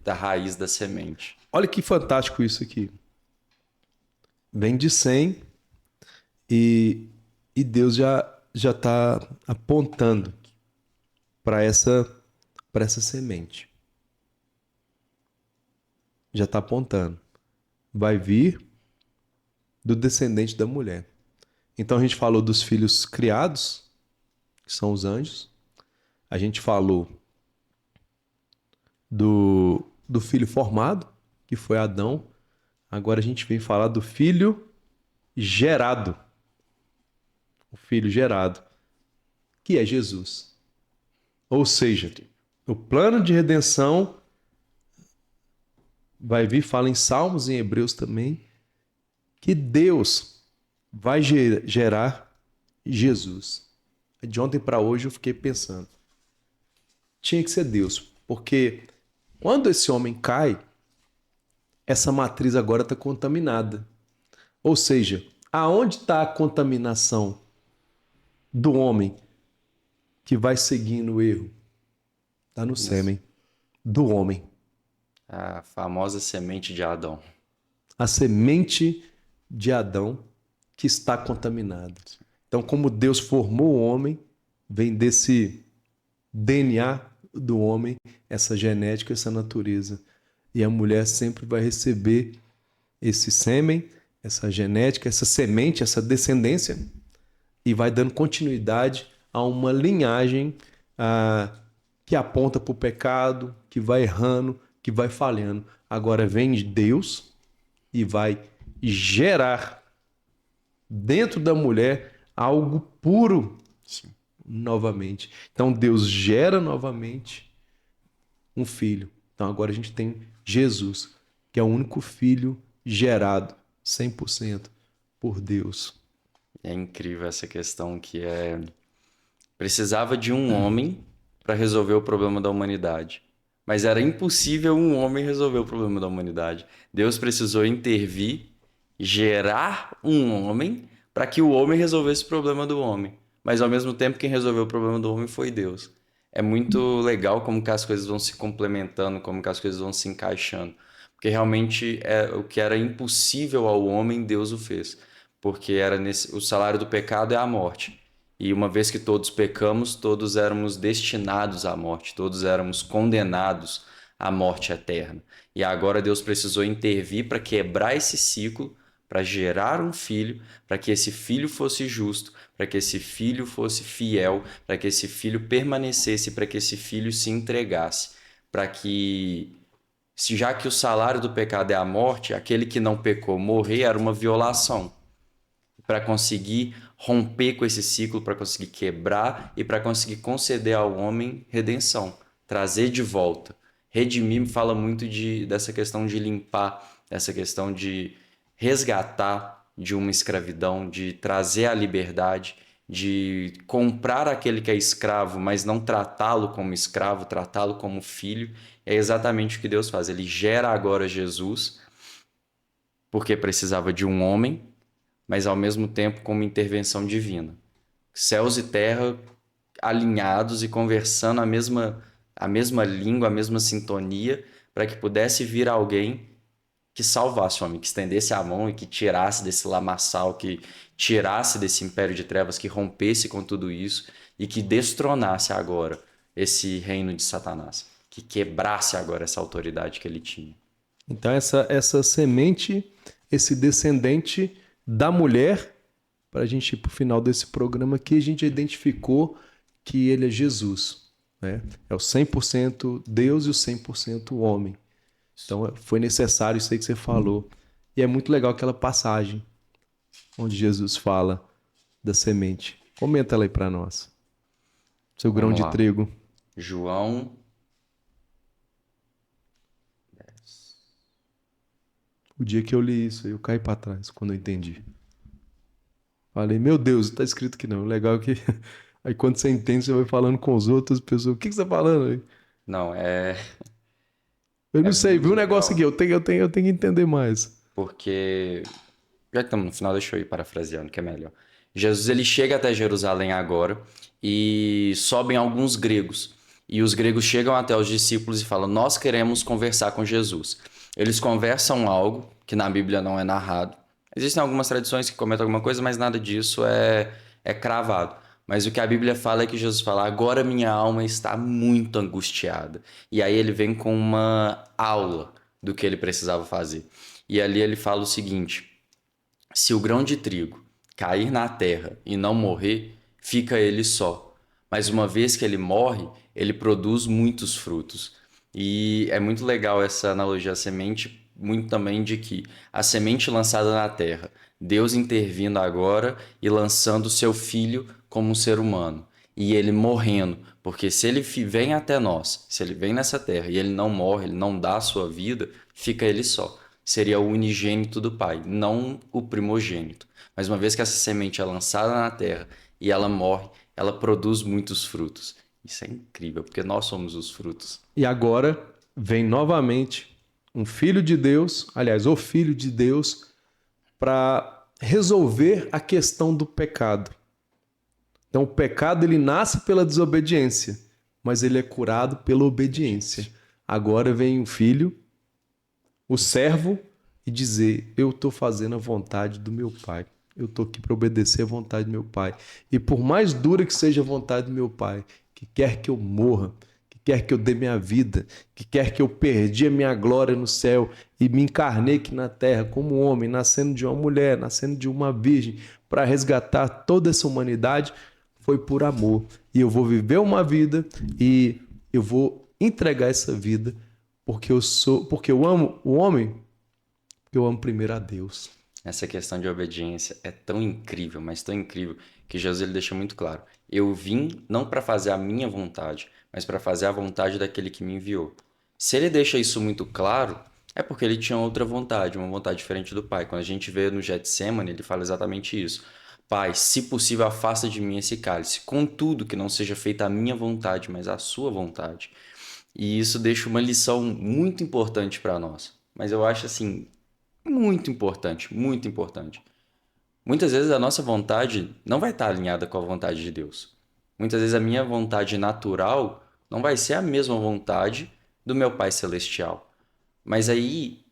Da raiz da semente. Olha que fantástico isso aqui. Vem de Sem e Deus já está apontando para essa semente. Já está apontando. Vai vir do descendente da mulher. Então a gente falou dos filhos criados, que são os anjos. A gente falou do filho formado, que foi Adão. Agora a gente vem falar do filho gerado. O filho gerado, que é Jesus. Ou seja, o plano de redenção vai vir, fala em Salmos e em Hebreus também, que Deus vai gerar Jesus. De ontem para hoje eu fiquei pensando, tinha que ser Deus, porque quando esse homem cai, essa matriz agora está contaminada. Ou seja, aonde está a contaminação do homem que vai seguindo o erro? Está no sêmen do homem. A famosa semente de Adão. A semente de Adão que está contaminada. Então, como Deus formou o homem, vem desse DNA do homem, essa genética, essa natureza. E a mulher sempre vai receber esse sêmen, essa genética, essa semente, essa descendência, e vai dando continuidade a uma linhagem que aponta para o pecado, que vai errando, que vai falhando. Agora vem Deus e vai gerar dentro da mulher algo puro. Sim. Novamente. Então Deus gera novamente um filho. Então agora a gente tem Jesus, que é o único filho gerado 100% por Deus. É incrível essa questão precisava de um homem para resolver o problema da humanidade. Mas era impossível um homem resolver o problema da humanidade. Deus precisou intervir, gerar um homem para que o homem resolvesse o problema do homem. Mas ao mesmo tempo quem resolveu o problema do homem foi Deus. É muito legal como que as coisas vão se complementando, como que as coisas vão se encaixando. Porque realmente o que era impossível ao homem, Deus o fez. Porque o salário do pecado é a morte. E uma vez que todos pecamos, todos éramos destinados à morte, todos éramos condenados à morte eterna. E agora Deus precisou intervir para quebrar esse ciclo, para gerar um filho, para que esse filho fosse justo, para que esse filho fosse fiel, para que esse filho permanecesse, para que esse filho se entregasse, para que, já que o salário do pecado é a morte, aquele que não pecou morrer era uma violação. Para conseguir romper com esse ciclo, para conseguir quebrar e para conseguir conceder ao homem redenção, trazer de volta. Redimir fala muito dessa questão de limpar, dessa questão de resgatar de uma escravidão, de trazer a liberdade, de comprar aquele que é escravo, mas não tratá-lo como escravo, tratá-lo como filho. É exatamente o que Deus faz. Ele gera agora Jesus, porque precisava de um homem, mas ao mesmo tempo com uma intervenção divina. Céus e terra alinhados e conversando a mesma língua, a mesma sintonia, para que pudesse vir alguém que salvasse o homem, que estendesse a mão e que tirasse desse lamaçal, que tirasse desse império de trevas, que rompesse com tudo isso e que destronasse agora esse reino de Satanás, que quebrasse agora essa autoridade que ele tinha. Então essa semente, esse descendente da mulher, para a gente ir para o final desse programa aqui, a gente identificou que ele é Jesus, né? É o 100% Deus e o 100% homem. Então foi necessário isso aí que você falou. E é muito legal aquela passagem onde Jesus fala da semente. Comenta ela aí para nós. Seu grão de trigo. João 10. O dia que eu li isso, eu caí para trás quando eu entendi. Falei, meu Deus, tá escrito que não. Legal que aí quando você entende, você vai falando com as outras pessoas. O que você tá falando aí? Não, Eu não sei, viu um negócio aqui, eu tenho que entender mais. Porque, já que estamos no final, deixa eu ir parafraseando, que é melhor. Jesus ele chega até Jerusalém agora e sobem alguns gregos. E os gregos chegam até os discípulos e falam: Nós queremos conversar com Jesus. Eles conversam algo que na Bíblia não é narrado. Existem algumas tradições que comentam alguma coisa, mas nada disso é cravado. Mas o que a Bíblia fala é que Jesus fala: Agora minha alma está muito angustiada. E aí ele vem com uma aula do que ele precisava fazer. E ali ele fala o seguinte: Se o grão de trigo cair na terra e não morrer, fica ele só. Mas uma vez que ele morre, ele produz muitos frutos. E é muito legal essa analogia à semente, muito também de que a semente lançada na terra, Deus intervindo agora e lançando seu filho como um ser humano. E ele morrendo, porque se ele vem até nós, se ele vem nessa terra e ele não morre, ele não dá a sua vida, fica ele só. Seria o unigênito do Pai, não o primogênito. Mas uma vez que essa semente é lançada na terra e ela morre, ela produz muitos frutos. Isso é incrível, porque nós somos os frutos. E agora vem novamente um filho de Deus, aliás, o filho de Deus, para resolver a questão do pecado. Então, o pecado ele nasce pela desobediência, mas ele é curado pela obediência. Agora vem o filho, o servo, e dizer: eu estou fazendo a vontade do meu pai. Eu estou aqui para obedecer a vontade do meu pai. E por mais dura que seja a vontade do meu pai, que quer que eu morra, que quer que eu dê minha vida, que quer que eu perdi a minha glória no céu e me encarnei aqui na terra como homem, nascendo de uma mulher, nascendo de uma virgem, para resgatar toda essa humanidade, foi por amor. E eu vou viver uma vida e eu vou entregar essa vida porque eu amo o homem, porque eu amo primeiro a Deus. Essa questão de obediência é tão incrível, mas tão incrível, que Jesus ele deixa muito claro. Eu vim não para fazer a minha vontade, mas para fazer a vontade daquele que me enviou. Se ele deixa isso muito claro, é porque ele tinha outra vontade, uma vontade diferente do Pai. Quando a gente vê no Getsemane, ele fala exatamente isso. Pai, se possível, afasta de mim esse cálice. Contudo, que não seja feita a minha vontade, mas a sua vontade. E isso deixa uma lição muito importante para nós. Mas eu acho assim, muito importante, muito importante. Muitas vezes a nossa vontade não vai estar alinhada com a vontade de Deus. Muitas vezes a minha vontade natural não vai ser a mesma vontade do meu Pai Celestial. Mas aí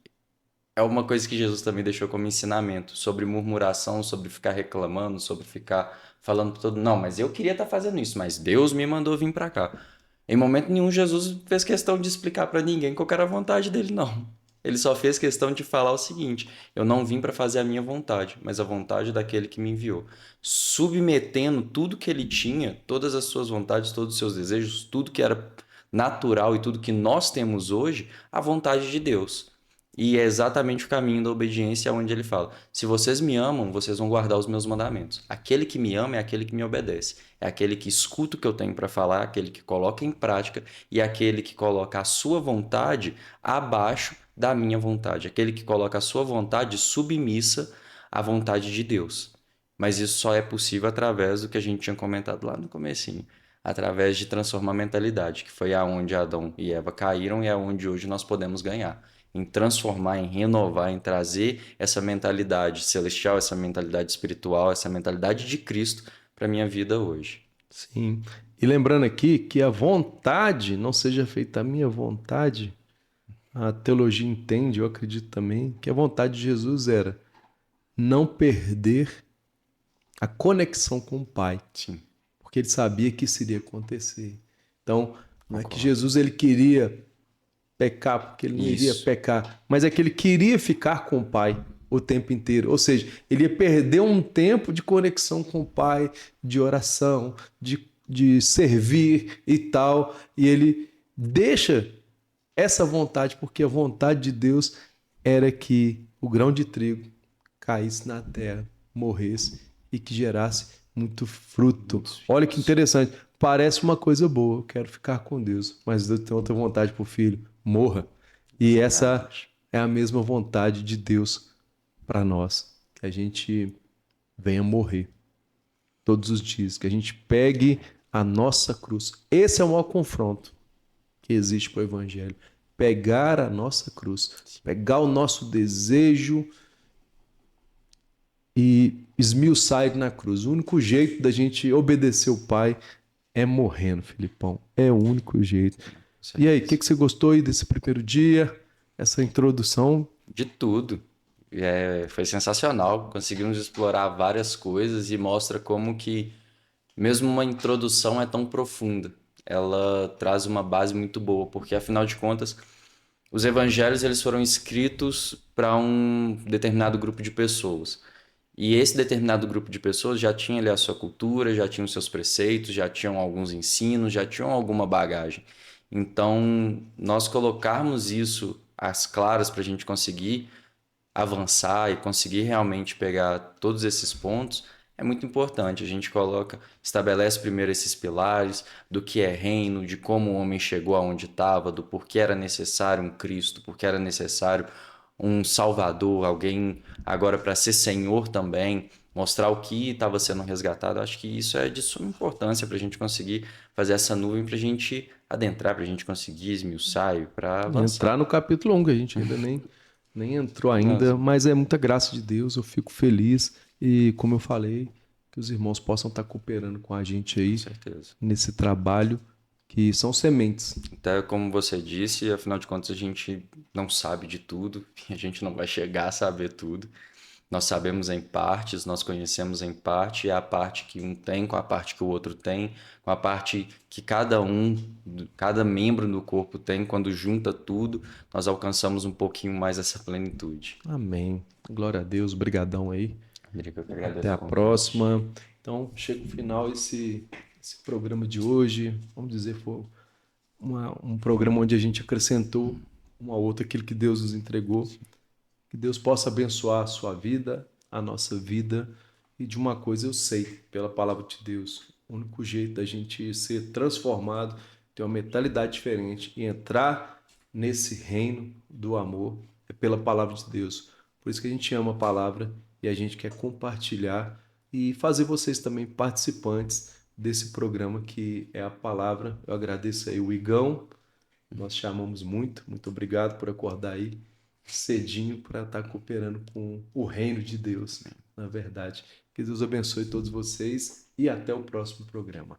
é uma coisa que Jesus também deixou como ensinamento sobre murmuração, sobre ficar reclamando, sobre ficar falando todo, não, mas eu queria estar fazendo isso, mas Deus me mandou vir para cá. Em momento nenhum Jesus fez questão de explicar para ninguém qual era a vontade dele, não. Ele só fez questão de falar o seguinte: eu não vim para fazer a minha vontade, mas a vontade daquele que me enviou. Submetendo tudo que ele tinha, todas as suas vontades, todos os seus desejos, tudo que era natural e tudo que nós temos hoje, à vontade de Deus. E é exatamente o caminho da obediência onde ele fala: se vocês me amam, vocês vão guardar os meus mandamentos. Aquele que me ama é aquele que me obedece. É aquele que escuta o que eu tenho para falar, aquele que coloca em prática e aquele que coloca a sua vontade abaixo da minha vontade. Aquele que coloca a sua vontade submissa à vontade de Deus. Mas isso só é possível através do que a gente tinha comentado lá no comecinho, através de transformar a mentalidade, que foi aonde Adão e Eva caíram e é onde hoje nós podemos ganhar. Em transformar, em renovar, em trazer essa mentalidade celestial, essa mentalidade espiritual, essa mentalidade de Cristo para a minha vida hoje. Sim. E lembrando aqui que a vontade não seja feita a minha vontade, a teologia entende, eu acredito também, que a vontade de Jesus era não perder a conexão com o Pai, Sim, porque ele sabia que isso iria acontecer. Então, não é que concordo. Jesus ele queria pecar, porque ele não iria Isso. pecar, mas é que ele queria ficar com o Pai o tempo inteiro. Ou seja, ele ia perder um tempo de conexão com o Pai, de oração, de servir e tal, e ele deixa essa vontade, porque a vontade de Deus era que o grão de trigo caísse na terra, morresse e que gerasse muito fruto. Olha que interessante. Parece uma coisa boa, eu quero ficar com Deus, mas Deus tem outra vontade para o filho, morra. E essa Exatamente. é a mesma vontade de Deus para nós, que a gente venha morrer todos os dias, que a gente pegue a nossa cruz. Esse é o maior confronto que existe para o Evangelho. Pegar a nossa cruz, pegar o nosso desejo e esmiuçar na cruz. O único jeito da gente obedecer o Pai é morrendo, Filipão. É o único jeito. Com E aí, o que certeza. que você gostou aí desse primeiro dia? Essa introdução? De tudo. Foi sensacional. Conseguimos explorar várias coisas e mostra como que mesmo uma introdução é tão profunda. Ela traz uma base muito boa, porque afinal de contas, os evangelhos eles foram escritos para um determinado grupo de pessoas. E esse determinado grupo de pessoas já tinha ali a sua cultura, já tinha os seus preceitos, já tinham alguns ensinos, já tinham alguma bagagem. Então, nós colocarmos isso às claras para a gente conseguir avançar e conseguir realmente pegar todos esses pontos é muito importante. A gente coloca, estabelece primeiro esses pilares do que é reino, de como o homem chegou aonde estava, do porquê era necessário um Cristo, porque era necessário um Salvador, alguém agora para ser Senhor também, mostrar o que estava sendo resgatado. Acho que isso é de suma importância para a gente conseguir fazer essa nuvem, para a gente adentrar, para a gente conseguir esmiuçar e para Entrar avançar. no capítulo 1, que a gente ainda nem entrou Nossa, ainda, mas é muita graça de Deus, eu fico feliz e, como eu falei, que os irmãos possam estar cooperando com a gente com aí certeza. nesse trabalho, que são sementes. Até como você disse, afinal de contas a gente não sabe de tudo, e a gente não vai chegar a saber tudo. Nós sabemos em partes, nós conhecemos em parte, e a parte que um tem, com a parte que o outro tem, com a parte que cada um, cada membro do corpo tem, quando junta tudo, nós alcançamos um pouquinho mais essa plenitude. Amém. Glória a Deus, brigadão aí. Eu que Até agradeço a o convite. próxima. Então, chega o final esse programa de hoje. Vamos dizer, foi um programa onde a gente acrescentou uma outra aquilo que Deus nos entregou. Que Deus possa abençoar a sua vida, a nossa vida. E de uma coisa eu sei, pela palavra de Deus, o único jeito da gente ser transformado, ter uma mentalidade diferente e entrar nesse reino do amor é pela palavra de Deus. Por isso que a gente ama a palavra e a gente quer compartilhar e fazer vocês também participantes desse programa que é a palavra. Eu agradeço aí o Igão, nós chamamos muito, muito obrigado por acordar aí cedinho para estar cooperando com o reino de Deus, na verdade. Que Deus abençoe todos vocês e até o próximo programa.